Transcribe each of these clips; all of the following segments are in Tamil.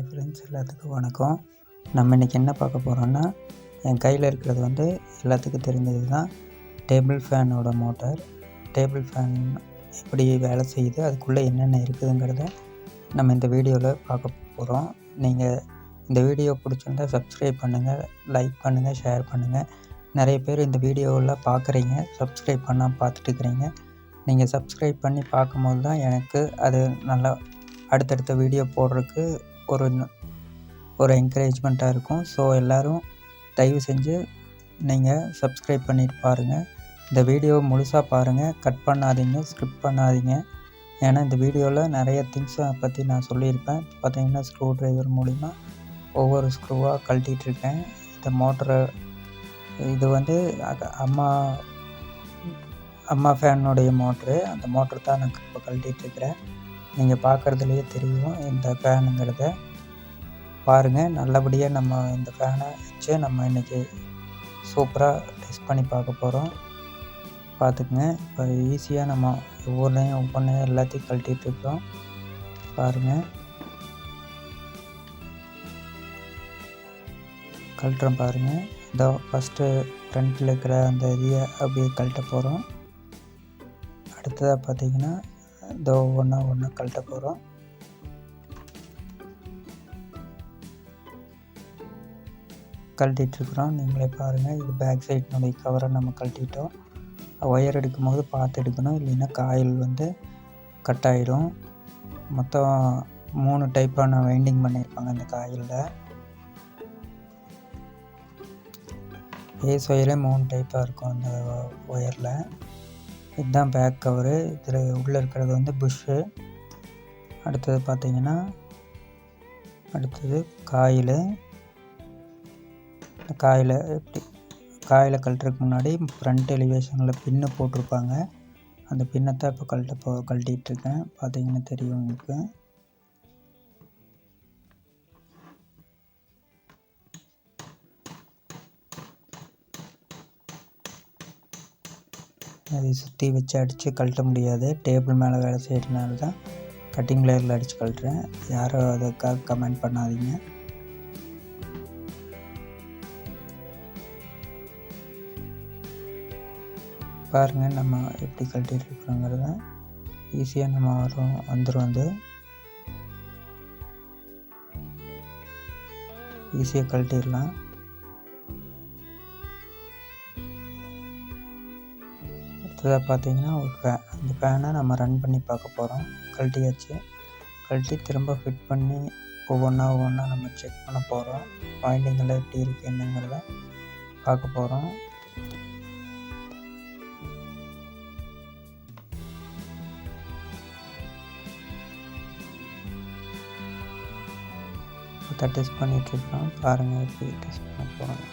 ஃப்ரெண்ட்ஸ், எல்லாத்துக்கும் வணக்கம். நம்ம இன்றைக்கி என்ன பார்க்க போகிறோன்னா, என் கையில் இருக்கிறது வந்து எல்லாத்துக்கும் தெரிஞ்சது தான் டேபிள் ஃபேனோட மோட்டார். டேபிள் ஃபேன் எப்படி வேலை செய்யுது, அதுக்குள்ளே என்னென்ன இருக்குதுங்கிறத நம்ம இந்த வீடியோவில் பார்க்க போகிறோம். நீங்கள் இந்த வீடியோ பிடிச்சிருந்தால் சப்ஸ்கிரைப் பண்ணுங்கள், லைக் பண்ணுங்கள், ஷேர் பண்ணுங்கள். நிறைய பேர் இந்த வீடியோவில் பார்க்குறீங்க, சப்ஸ்கிரைப் பண்ணால் பார்த்துட்டு இருக்கிறீங்க. நீங்கள் சப்ஸ்கிரைப் பண்ணி பார்க்கும்போது தான் எனக்கு அது நல்லா அடுத்தடுத்த வீடியோ போடுறதுக்கு ஒரு என்கரேஜ்மெண்ட்டாக இருக்கும். ஸோ எல்லோரும் தயவு செஞ்சு நீங்கள் சப்ஸ்கிரைப் பண்ணிட்டு பாருங்கள். இந்த வீடியோ முழுசாக பாருங்கள், கட் பண்ணாதீங்க, ஸ்கிப் பண்ணாதீங்க. ஏன்னா இந்த வீடியோவில் நிறைய திங்ஸை பற்றி நான் சொல்லியிருப்பேன். பார்த்திங்கன்னா ஸ்க்ரூ ட்ரைவர் மூலிமா ஒவ்வொரு ஸ்க்ரூவாக கழட்டிகிட்ருக்கேன். இந்த மோட்டரை இது வந்து அம்மா ஃபேனுடைய மோட்ரு. அந்த மோட்ரு தான் நான் இப்போ கழட்டிகிட்ருக்கிறேன். நீங்கள் பார்க்குறதுலையே தெரியும் இந்த ஃபேனுங்கிறத. பாருங்கள், நல்லபடியாக நம்ம இந்த ஃபேனை வச்சு நம்ம இன்றைக்கி சூப்பராக டெஸ்ட் பண்ணி பார்க்க போகிறோம். பார்த்துக்குங்க. இப்போ ஈஸியாக நம்ம ஒவ்வொன்றையும் எல்லாத்தையும் கழட்டிகிட்ருக்கோம். பாருங்கள், கழட்டுறோம் பாருங்கள். இதோ ஃபஸ்ட்டு ஃப்ரண்ட்டில் இருக்கிற அந்த இதையை அப்படியே கழட்ட போகிறோம். அடுத்ததாக பார்த்திங்கன்னா இதோ ஒன்றா கழட்ட போகிறோம். கழட்டிகிட்ருக்குறோம், நீங்களே பாருங்கள். இது பேக் சைடினுடைய கவரை நம்ம கழட்டிட்டோம். ஒயர் எடுக்கும்போது பார்த்து எடுக்கணும், இல்லைன்னா காயில் வந்து கட் ஆகிடும். மொத்தம் 3 டைப்பான வைண்டிங் பண்ணியிருப்பாங்க அந்த காயிலில். பேஸ் ஒயரே 3 டைப்பாக இருக்கும் அந்த ஒயரில். இதுதான் பேக் கவரு. இதில் உள்ளே இருக்கிறது வந்து புஷ்ஷு. அடுத்தது பார்த்திங்கன்னா காயிலு. காயிலை கழட்டுறதுக்கு முன்னாடி ஃப்ரண்ட் எலிவேஷனில் பின்னு போட்டிருப்பாங்க. அந்த பின்னத்தை இப்போ கழட்டிகிட்ருக்கேன். பார்த்திங்கன்னா தெரியும் உங்களுக்கு. அதை சுற்றி வச்சு அடித்து கழட்ட முடியாது. டேபிள் மேலே வேலை செய்கிறதுனால தான் கட்டிங் பிளேயரில் அடித்து கழட்டுறேன். யாரும் அதுக்காக கமெண்ட் பண்ணாதீங்க. பாருங்கள், நம்ம எப்படி கழட்டிகிட்டு இருக்கிறோங்கிறத ஈஸியாக நம்ம வந்துடும். ஈஸியாக கழட்டிடலாம். அடுத்ததாக பார்த்திங்கன்னா ஒரு அந்த ஃபேனை நம்ம ரன் பண்ணி பார்க்க போகிறோம். கழட்டி திரும்ப ஃபிட் பண்ணி ஒவ்வொன்றா நம்ம செக் பண்ண போகிறோம். வைண்டிங்கெல்லாம் எப்படி இருக்குது என்னங்கிறத பார்க்க போகிறோம். இப்போ டெஸ்ட் பண்ணிகிட்ருக்கோம். பாருங்கள் எப்படி டெஸ்ட் பண்ண போகிறோம்.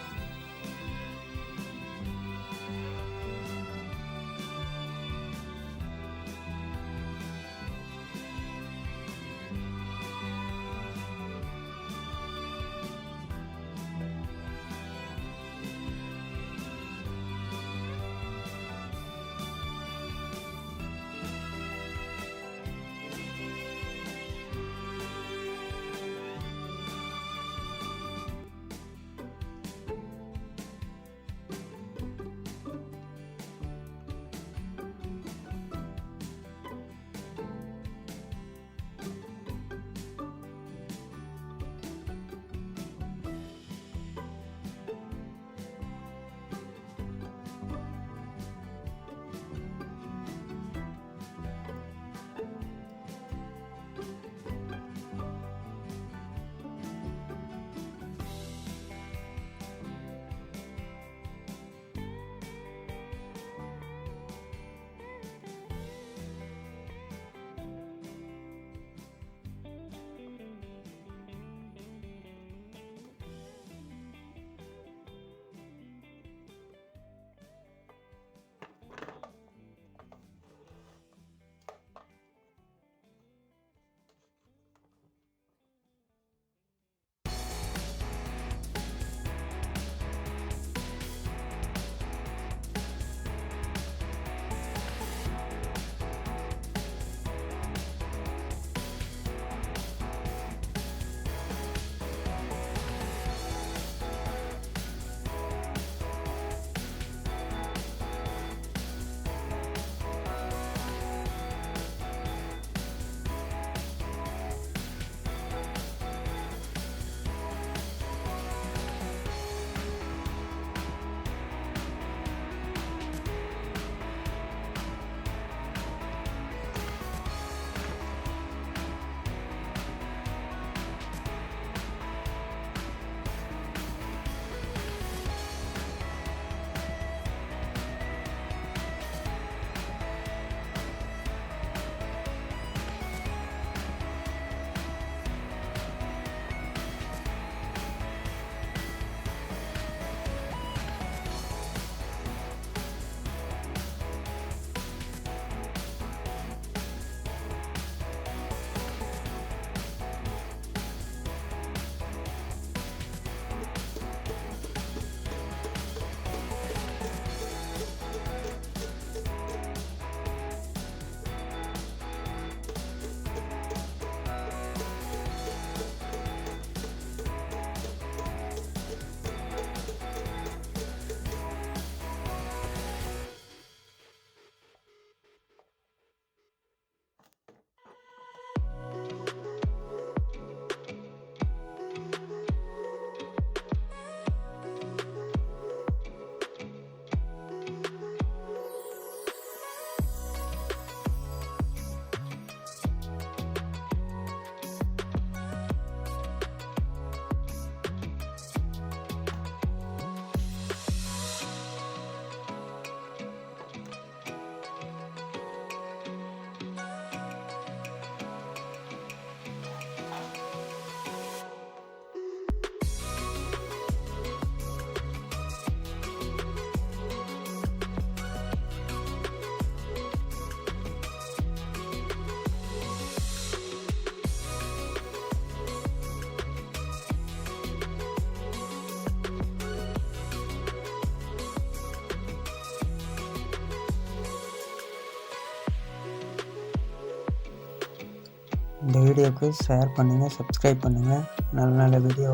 இந்த வீடியோவுக்கு ஷேர் பண்ணுங்கள், சப்ஸ்கிரைப் பண்ணுங்கள். நல்ல நல்ல வீடியோ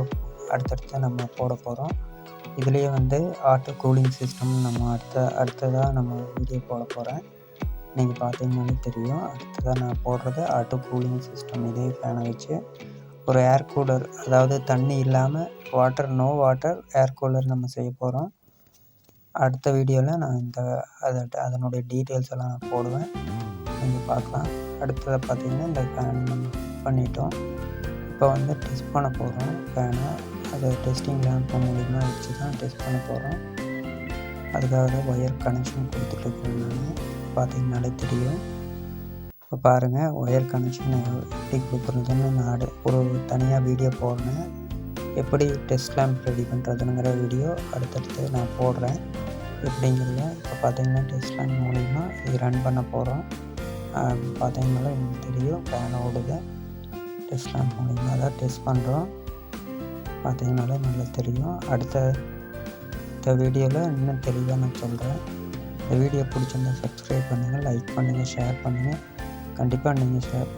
அடுத்தடுத்து நம்ம போட போகிறோம். இதுலேயே வந்து ஆட்டோ கூலிங் சிஸ்டம் நம்ம அடுத்ததாக நம்ம வீடியோ போட போகிறேன். நீங்கள் பார்த்தீங்கன்னாலே தெரியும். அடுத்ததாக நான் போடுறது ஆட்டோ கூலிங் சிஸ்டம். இதே ஃபேனை வச்சு ஒரு ஏர் கூலர், அதாவது தண்ணி இல்லாமல் நோ வாட்டர் ஏர் கூலர் நம்ம செய்ய போகிறோம். அடுத்த வீடியோவில் நான் அதனுடைய டீட்டெயில்ஸ் எல்லாம் நான் போடுவேன், நீங்கள் பார்க்கலாம். அடுத்ததை பார்த்தீங்கன்னா இந்த ஃபேன் நம்ம ஃபிட் பண்ணிட்டோம். இப்போ வந்து டெஸ்ட் பண்ண போகிறோம் ஃபேனை. அதை டெஸ்டிங் லேம்ப் மூலிமா வச்சு தான் டெஸ்ட் பண்ண போகிறோம். அதுக்காக தான் ஒயர் கனெக்ஷன் கொடுத்துட்ருக்கேன் நான். பார்த்தீங்கன்னாலே தெரியும். இப்போ பாருங்கள், ஒயர் கனெக்ஷன் எப்படி கொடுக்குறதுன்னு நான் ஒரு தனியாக வீடியோ போடுறேன். எப்படி டெஸ்ட் லேம்ப் ரெடி பண்ணுறதுங்கிற வீடியோ அடுத்தடுத்து நான் போடுறேன் எப்படிங்கிறத. இப்போ பார்த்தீங்கன்னா டெஸ்ட் லேம்ப் மூலிமா இது ரன் பண்ண போகிறோம். பார்த்தீங்கன்னாலும் எனக்கு தெரியும் ஃபேன் ஓடுது. டெஸ்ட் லேம்ப் மூலிமா தான் டெஸ்ட் பண்ணுறோம். பார்த்தீங்கன்னாலே நல்லா தெரியும். அடுத்த வீடியோவில் இன்னும் தெளிவாக நான் சொல்கிறேன். இந்த வீடியோ பிடிச்சிருந்தா சப்ஸ்கிரைப் பண்ணுங்கள், லைக் பண்ணுங்கள், ஷேர் பண்ணுங்கள். கண்டிப்பாக நீங்கள் ஷேர்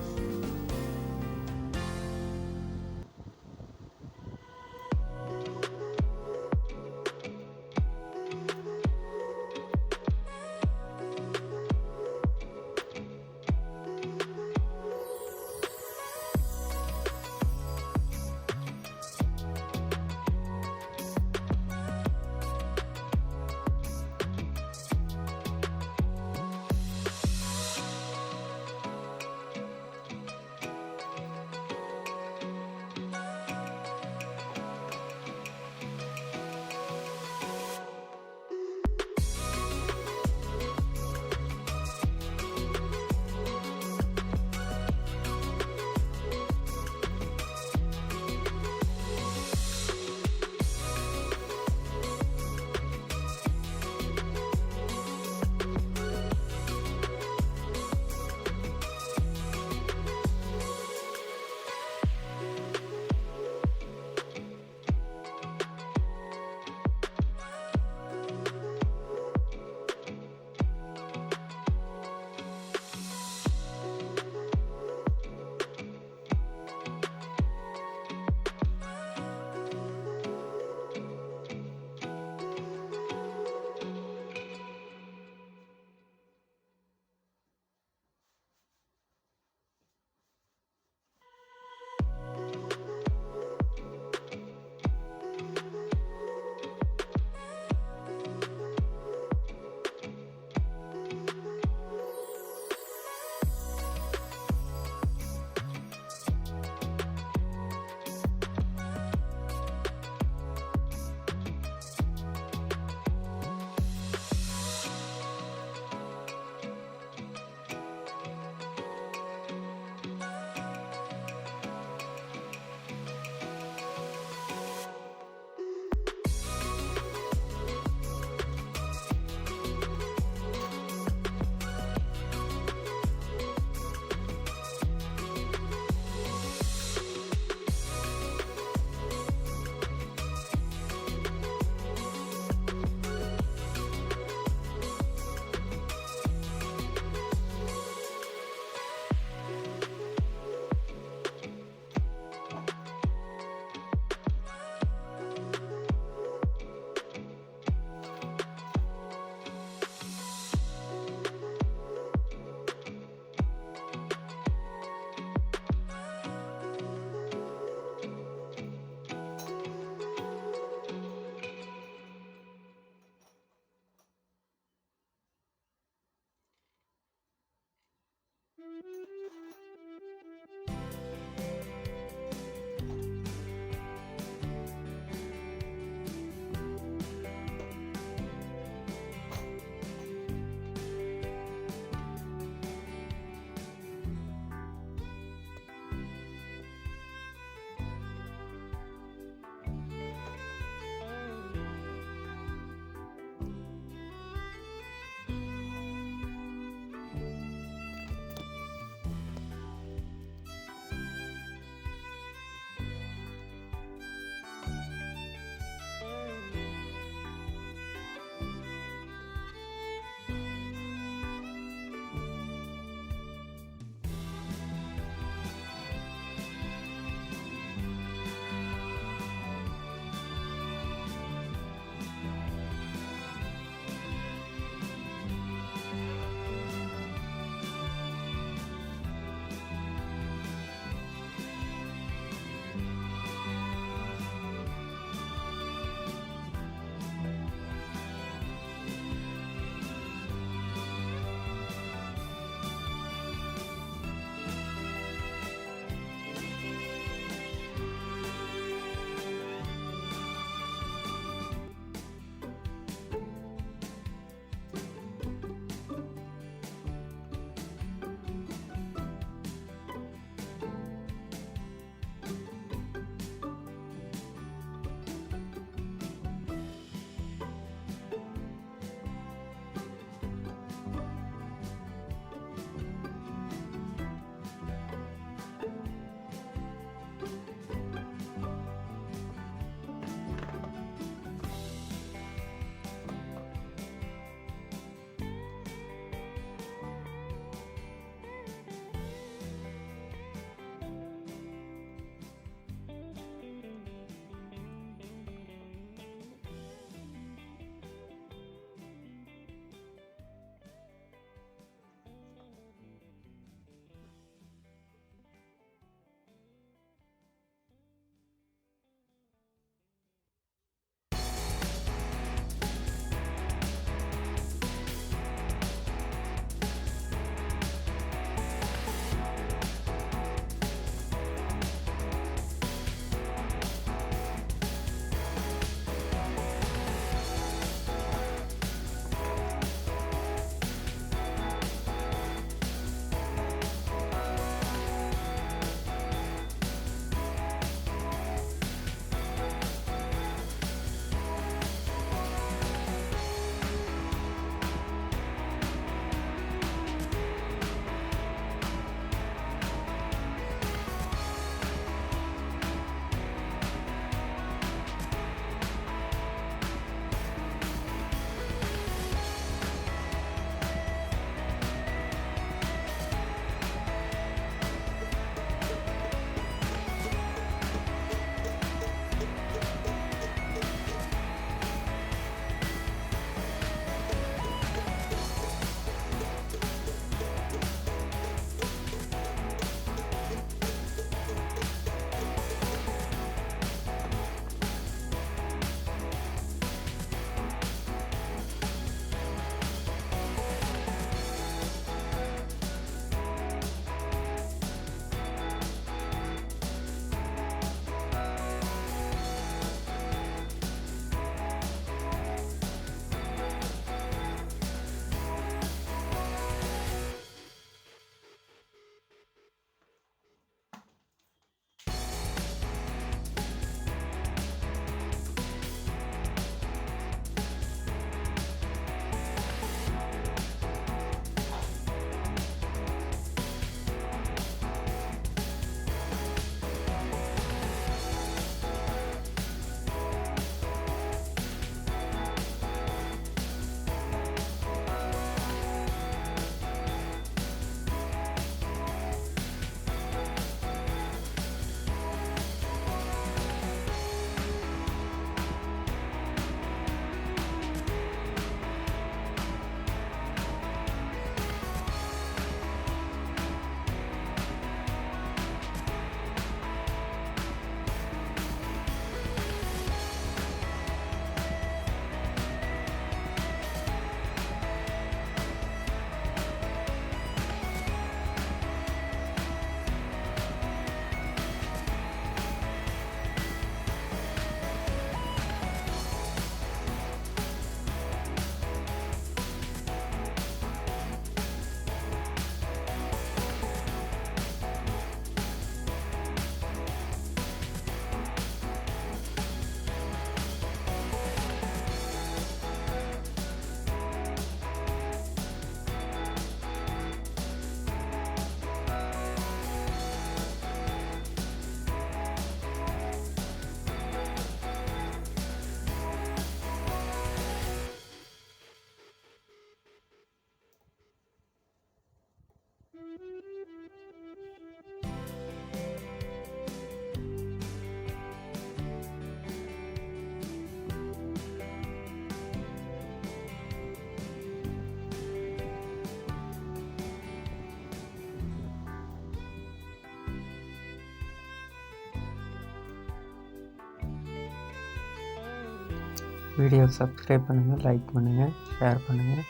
வீடியோ சப்ஸ்கிரைப் பண்ணுங்கள், லைக் பண்ணுங்கள், ஷேர் பண்ணுங்கள்.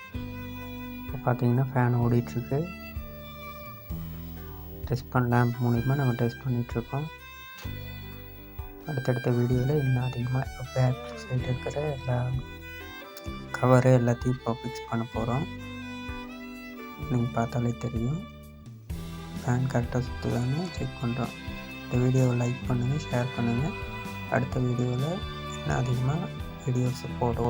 இப்போ பார்த்தீங்கன்னா ஃபேன் ஓடிட்டுருக்கு. டெஸ்ட் லேம்ப் மூலிமா நம்ம டெஸ்ட் பண்ணிகிட்ருக்கோம். அடுத்தடுத்த வீடியோவில் இன்னும் அதிகமாக இப்போ பேக் சைடு இருக்கிற எல்லா கவரு எல்லாத்தையும் இப்போ ஃபிக்ஸ் பண்ண போகிறோம். நீங்கள் பார்த்தாலே தெரியும் ஃபேன் கரெக்டாக சுற்றுதான்னு செக் பண்ணுறோம். இந்த வீடியோவை லைக் பண்ணுங்கள், ஷேர் பண்ணுங்கள். அடுத்த வீடியோவில் இன்னும் அதிகமாக வீடியோஸ் போடுவோம்.